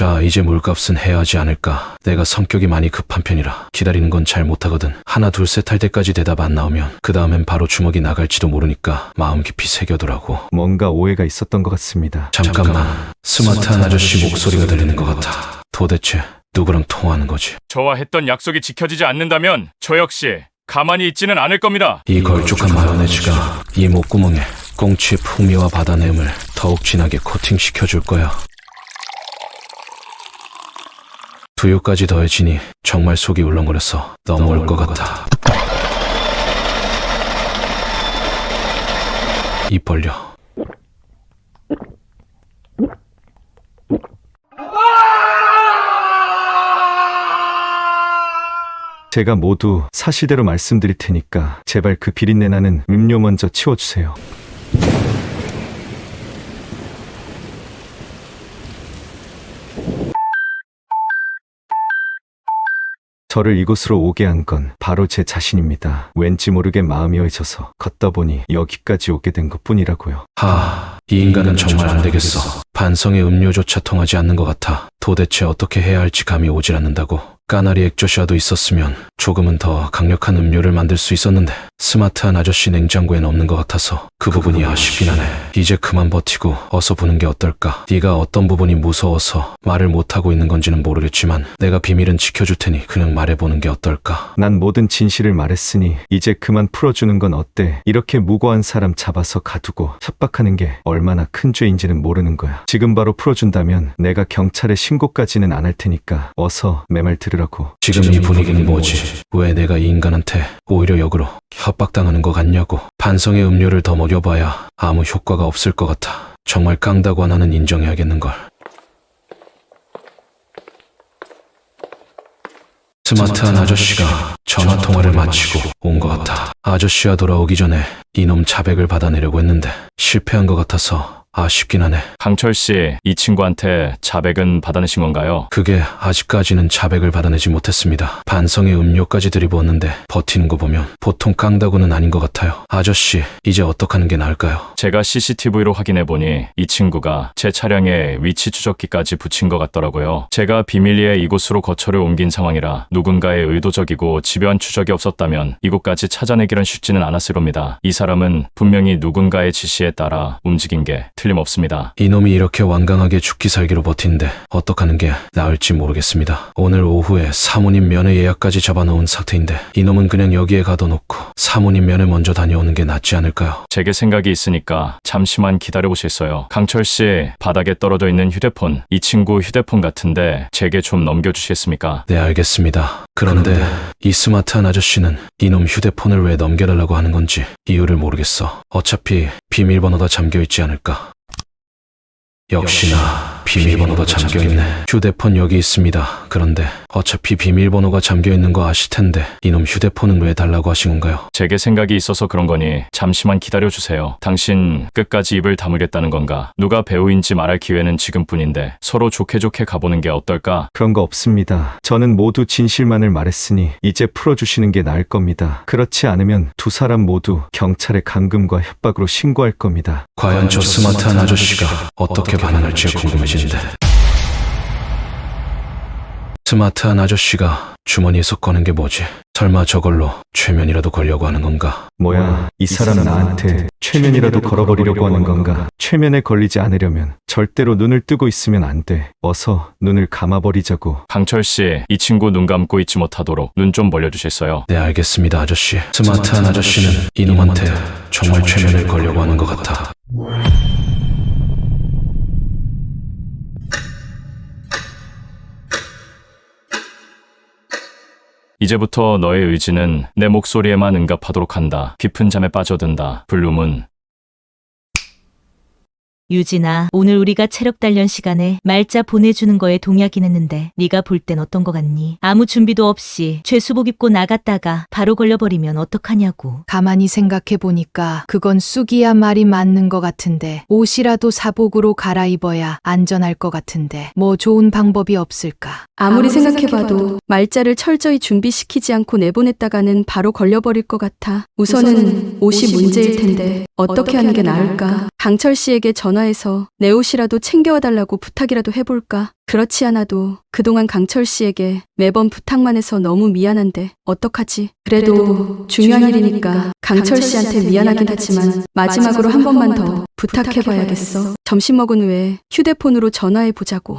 자, 이제 물값은 해야 하지 않을까. 내가 성격이 많이 급한 편이라 기다리는 건 잘 못하거든. 하나 둘 셋 할 때까지 대답 안 나오면 그 다음엔 바로 주먹이 나갈지도 모르니까 마음 깊이 새겨두라고. 뭔가 오해가 있었던 것 같습니다. 잠깐만. 스마트한 아저씨 목소리가 들리는 것 같아. 도대체 누구랑 통화하는 거지? 저와 했던 약속이 지켜지지 않는다면 저 역시 가만히 있지는 않을 겁니다. 이 걸쭉한 마요네즈가 이 목구멍에 꽁치의 풍미와 바다 내음을 더욱 진하게 코팅시켜줄 거야. 두유까지 더해지니 정말 속이 울렁거려서 넘어올 것 같아. 입 벌려. 제가 모두 사실대로 말씀드릴 테니까 제발 그 비린내 나는 음료 먼저 치워주세요. 저를 이곳으로 오게 한 건 바로 제 자신입니다. 왠지 모르게 마음이 어져서 걷다 보니 여기까지 오게 된 것뿐이라고요. 이 인간은 정말 안 되겠어. 반성의 음료조차 통하지 않는 것 같아. 도대체 어떻게 해야 할지 감이 오질 않는다고. 까나리 액조샤도 있었으면 조금은 더 강력한 음료를 만들 수 있었는데 스마트한 아저씨 냉장고엔 없는 것 같아서 그 부분이 아쉽긴 하네. 이제 그만 버티고 어서 부는 게 어떨까. 네가 어떤 부분이 무서워서 말을 못하고 있는 건지는 모르겠지만 내가 비밀은 지켜줄 테니 그냥 말해보는 게 어떨까. 난 모든 진실을 말했으니 이제 그만 풀어주는 건 어때? 이렇게 무고한 사람 잡아서 가두고 협박하는 게 얼마나 큰 죄인지는 모르는 거야. 지금 바로 풀어준다면 내가 경찰에 신고까지는 안 할 테니까 어서 내 말 들으라고. 지금 이 분위기는 뭐지? 왜 내가 이 인간한테 오히려 역으로 협박당하는 것 같냐고. 반성의 음료를 더 먹여봐야 아무 효과가 없을 것 같아. 정말 깡다고 하나는 인정해야겠는걸. 스마트한 아저씨가 전화통화를 마치고 온 것 같아. 아저씨가 돌아오기 전에 이놈 자백을 받아내려고 했는데 실패한 것 같아서 아쉽긴 하네. 강철 씨, 이 친구한테 자백은 받아내신 건가요? 그게 아직까지는 자백을 받아내지 못했습니다. 반성의 음료까지 들이부었는데 버티는 거 보면 보통 깡다구는 아닌 것 같아요. 아저씨, 이제 어떡하는 게 나을까요? 제가 CCTV로 확인해보니 이 친구가 제 차량에 위치 추적기까지 붙인 것 같더라고요. 제가 비밀리에 이곳으로 거처를 옮긴 상황이라 누군가의 의도적이고 집요한 추적이 없었다면 이곳까지 찾아내기란 쉽지는 않았을 겁니다. 이 사람은 분명히 누군가의 지시에 따라 움직인 게 틀림없습니다. 이놈이 이렇게 완강하게 죽기 살기로 버티는데 어떡하는 게 나을지 모르겠습니다. 오늘 오후에 사모님 면회 예약까지 잡아놓은 상태인데 이놈은 그냥 여기에 가둬놓고 사모님 면회 먼저 다녀오는 게 낫지 않을까요? 제게 생각이 있으니까 잠시만 기다려보시겠어요? 강철 씨, 바닥에 떨어져 있는 휴대폰, 이 친구 휴대폰 같은데 제게 좀 넘겨주시겠습니까? 네, 알겠습니다. 그런데 이 스마트한 아저씨는 이놈 휴대폰을 왜 넘겨달라고 하는 건지 이유를 모르겠어. 어차피 비밀번호가 잠겨있지 않을까. 역시나 비밀번호가 잠겨있네. 휴대폰 여기 있습니다. 그런데 어차피 비밀번호가 잠겨있는 거 아실 텐데 이놈 휴대폰은 왜 달라고 하신 건가요? 제게 생각이 있어서 그런 거니 잠시만 기다려주세요. 당신 끝까지 입을 다물겠다는 건가? 누가 배우인지 말할 기회는 지금뿐인데 서로 좋게 가보는 게 어떨까? 그런 거 없습니다. 저는 모두 진실만을 말했으니 이제 풀어주시는 게 나을 겁니다. 그렇지 않으면 두 사람 모두 경찰에 감금과 협박으로 신고할 겁니다. 과연 저 스마트한 아저씨가 어떻게 반응할지 궁금해진데. 스마트한 아저씨가 주머니에서 꺼낸 게 뭐지? 설마 저걸로 최면이라도 걸려고 하는 건가? 뭐야, 이 사람 나한테 최면이라도 걸어버리려고 하는 건가? 최면에 걸리지 않으려면 절대로 눈을 뜨고 있으면 안 돼. 어서 눈을 감아버리자고. 강철 씨, 이 친구 눈 감고 있지 못하도록 눈 좀 벌려주시겠어요? 네, 알겠습니다, 아저씨. 스마트한 아저씨는 이놈한테 정말 최면을 걸려고 하는 것 같아. 이제부터 너의 의지는 내 목소리에만 응답하도록 한다. 깊은 잠에 빠져든다. 블룸은 유진아, 오늘 우리가 체력 단련 시간에 말자 보내주는 거에 동의하긴 했는데 네가 볼 땐 어떤 거 같니? 아무 준비도 없이 죄수복 입고 나갔다가 바로 걸려버리면 어떡하냐고. 가만히 생각해보니까 그건 쑥이야 말이 맞는 것 같은데 옷이라도 사복으로 갈아입어야 안전할 것 같은데 뭐 좋은 방법이 없을까? 아무리 생각해봐도 말자를 철저히 준비시키지 않고 내보냈다가는 바로 걸려버릴 것 같아. 우선은 옷이 문제일 텐데 어떻게 하는 게 나을까? 강철 씨에게 전화 전화해서 내 옷이라도 챙겨와 달라고 부탁이라도 해볼까? 그렇지 않아도 그동안 강철 씨에게 매번 부탁만 해서 너무 미안한데 어떡하지? 그래도 중요한 일이니까 강철 씨한테 미안하긴 하지만 마지막으로 한 번만 더 부탁해봐야겠어. 점심 먹은 후에 휴대폰으로 전화해보자고.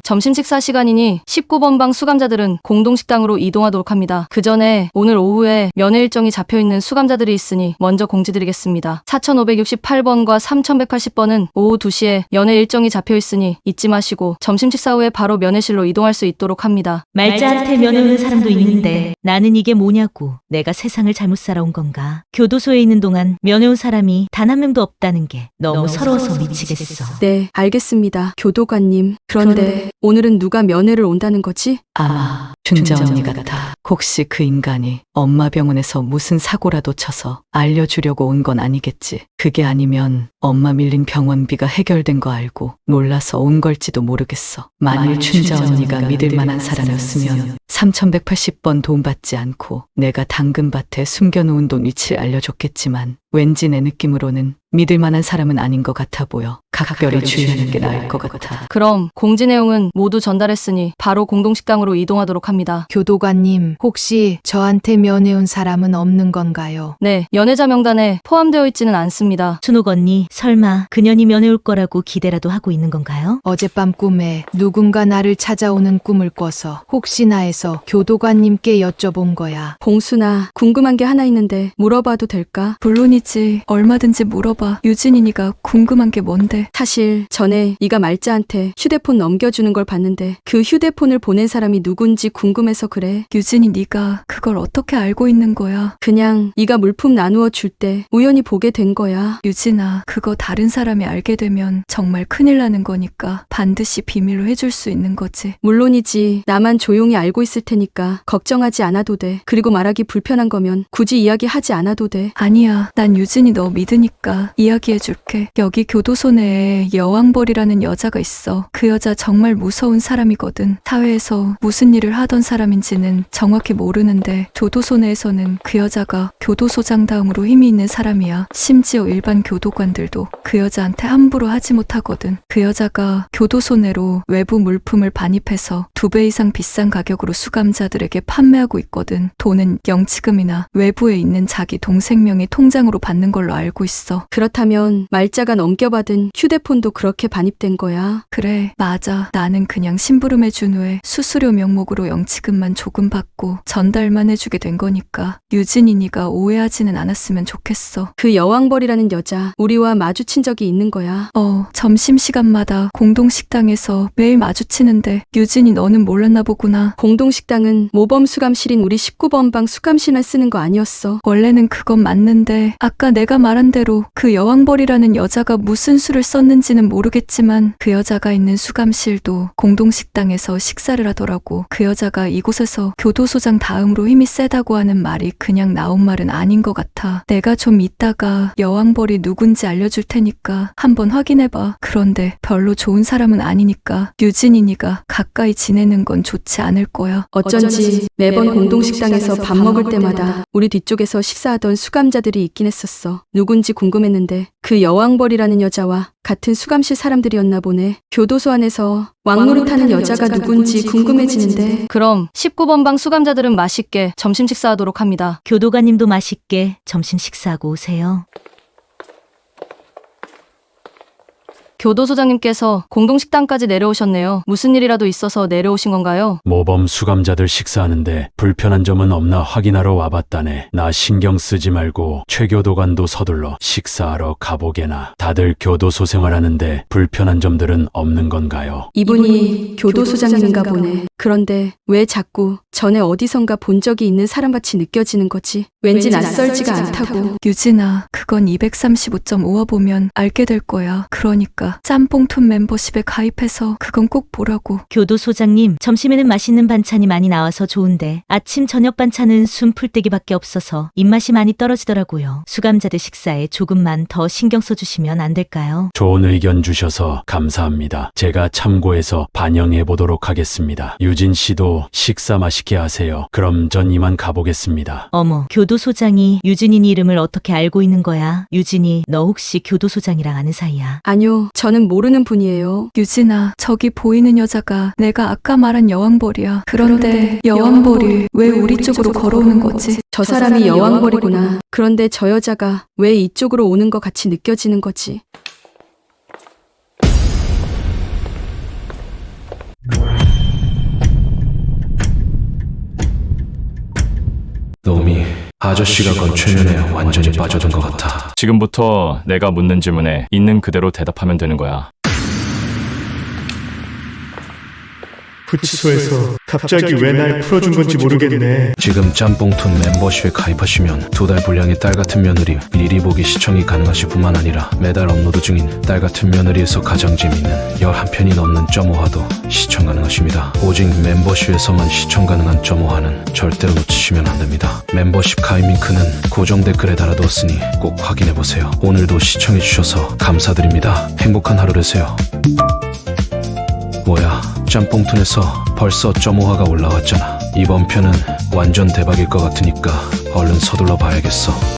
점심 식사 시간이니 19번 방 수감자들은 공동식당으로 이동하도록 합니다. 그 전에 오늘 오후에 면회 일정이 잡혀있는 수감자들이 있으니 먼저 공지드리겠습니다. 4568번과 3180번은 오후 2시에 면회 일정이 잡혀있으니 잊지 마시고 점심 식사 후에 바로 면회실로 이동할 수 있도록 합니다. 말자한테 면회 오는 사람도 있는데 나는 이게 뭐냐고. 내가 세상을 잘못 살아온 건가. 교도소에 있는 동안 면회 온 사람이 단 한 명도 없다는 게 너무 서러워서 미치겠어. 네, 알겠습니다. 교도관님. 그런데 오늘은 누가 면회를 온다는 거지? 아마 준자 언니 같아. 혹시 그 인간이 엄마 병원에서 무슨 사고라도 쳐서 알려주려고 온 건 아니겠지. 그게 아니면 엄마 밀린 병원비가 해결된 거 알고 놀라서 온 걸지도 모르겠어. 만일 준자 언니가 믿을 만한 사람이었으면 3180번 돈 받지 않고 내가 당근밭에 숨겨놓은 돈 위치를 알려줬겠지만 왠지 내 느낌으로는 믿을 만한 사람은 아닌 것 같아 보여. 각별히 주의하는 게 나을 것 같아. 그럼 공지 내용은 모두 전달했으니 바로 공동식당으로 이동하도록 합니다. 교도관님, 혹시 저한테 면회 온 사람은 없는 건가요? 네, 연애자 명단에 포함되어 있지는 않습니다. 준옥 언니, 설마 그년이 면회 올 거라고 기대라도 하고 있는 건가요? 어젯밤 꿈에 누군가 나를 찾아오는 꿈을 꿔서 혹시나 해서 교도관님께 여쭤본 거야. 봉순아, 궁금한 게 하나 있는데 물어봐도 될까? 물론이지. 얼마든지 물어봐. 유진이니가 궁금한 게 뭔데? 사실 전에 네가 말자한테 휴대폰 넘겨주는 걸 봤는데 그 휴대폰을 보낸 사람이 누군지 궁금해서 그래. 유진이 네가 그걸 어떻게 알고 있는 거야? 그냥 네가 물품 나누어 줄 때 우연히 보게 된 거야. 유진아, 그거 다른 사람이 알게 되면 정말 큰일 나는 거니까 반드시 비밀로 해줄 수 있는 거지. 물론이지. 나만 조용히 알고 있을 테니까 걱정하지 않아도 돼. 그리고 말하기 불편한 거면 굳이 이야기하지 않아도 돼. 아니야, 난 유진이 너 믿으니까 이야기해줄게. 여기 교도소 내에 여왕벌이라는 여자가 있어. 그 여자 정말 무서운 사람이거든. 사회에서 무슨 일을 하던 사람인지는 정확히 모르는데 교도소 내에서는 그 여자가 교도소장 다음으로 힘이 있는 사람이야. 심지어 일반 교도관들도 그 여자한테 함부로 하지 못하거든. 그 여자가 교도소 내로 외부 물품을 반입해서 2배 이상 비싼 가격으로 수감자들에게 판매하고 있거든. 돈은 영치금이나 외부에 있는 자기 동생명의 통장으로 받는 걸로 알고 있어. 그렇다면 말자가 넘겨받은 휴대폰도 그렇게 반입된 거야. 그래, 맞아. 나는 그냥 심부름해준 후에 수수료 명목으로 영치금만 조금 받고 전달만 해주게 된 거니까 유진이니가 오해하지는 않았으면 좋겠어. 그 여왕벌이라는 여자 우리와 마주친 적이 있는 거야. 점심시간마다 공동식당에서 매일 마주치는데 유진이 너는 몰랐나 보구나. 공동식당은 모범 수감실인 우리 19번 방 수감실만 쓰는 거 아니었어. 원래는 그건 맞는데 아까 내가 말한 대로 그 여왕벌이라는 여자가 무슨 수를 썼는지는 모르겠지만 그 여자가 있는 수감실도 공동식당에서 식사를 하더라고. 그 여자가 이곳에서 교도소장 다음으로 힘이 세다고 하는 말이 그냥 나온 말은 아닌 것 같아. 내가 좀 이따가 여왕벌이 누군지 알려줄 테니까 한번 확인해봐. 그런데 별로 좋은 사람은 아니니까 유진이니가 가까이 지내는 건 좋지 않을 거야. 어쩐지 매번 공동식당에서 밥 먹을 때마다 우리 뒤쪽에서 식사하던 수감자들이 있긴 했었어. 누군지 궁금했는데 그 여왕벌이라는 여자와 같은 수감실 사람들이었나 보네. 교도소 안에서 왕노릇하는 여자가 누군지 궁금해지는데. 그럼 19번 방 수감자들은 맛있게 점심 식사하도록 합니다. 교도관님도 맛있게 점심 식사하고 오세요. 교도소장님께서 공동식당까지 내려오셨네요. 무슨 일이라도 있어서 내려오신 건가요? 모범 수감자들 식사하는데 불편한 점은 없나 확인하러 와봤다네. 나 신경 쓰지 말고 최 교도관도 서둘러 식사하러 가보게나. 다들 교도소 생활하는데 불편한 점들은 없는 건가요? 이분이 교도소장님인가 보네. 그런데 왜 자꾸 전에 어디선가 본 적이 있는 사람같이 느껴지는 거지? 왠지 낯설지가 않다고. 유진아, 그건 235.5화 보면 알게 될 거야. 그러니까 오빠가 짬뽕툰 멤버십에 가입해서 그건 꼭 보라고. 교도소장님, 점심에는 맛있는 반찬이 많이 나와서 좋은데 아침 저녁 반찬은 순풀떼기밖에 없어서 입맛이 많이 떨어지더라고요. 수감자들 식사에 조금만 더 신경 써주시면 안 될까요? 좋은 의견 주셔서 감사합니다. 제가 참고해서 반영해 보도록 하겠습니다. 유진 씨도 식사 맛있게 하세요. 그럼 전 이만 가보겠습니다. 어머, 교도소장이 유진이 이름을 어떻게 알고 있는 거야? 유진이, 너 혹시 교도소장이랑 아는 사이야? 아니요, 저는 모르는 분이에요. 유진아, 저기 보이는 여자가 내가 아까 말한 여왕벌이야. 그런데 여왕벌이 왜 우리 쪽으로 걸어오는 거지? 저 사람이 여왕벌이구나. 그런데 저 여자가 왜 이쪽으로 오는 것 같이 느껴지는 거지? 놈이 아저씨가 건 최면에 완전히 빠져든 것 같아. 지금부터 내가 묻는 질문에 있는 그대로 대답하면 되는 거야. 구치소에서 갑자기 왜 날 풀어준 건지 모르겠네. 지금 짬뽕툰 멤버십에 가입하시면 2달 분량의 딸 같은 며느리 미리 보기 시청이 가능하실 뿐만 아니라 매달 업로드 중인 딸 같은 며느리에서 가장 재미있는 11편이 넘는 점오화도 시청 가능하십니다. 오직 멤버십에서만 시청 가능한 점오화는 절대로 놓치시면 안 됩니다. 멤버십 가입 링크는 고정 댓글에 달아두었으니 꼭 확인해보세요. 오늘도 시청해주셔서 감사드립니다. 행복한 하루 되세요. 뭐야, 짬뽕툰에서 벌써 점오화가 올라왔잖아. 이번 편은 완전 대박일 것 같으니까 얼른 서둘러 봐야겠어.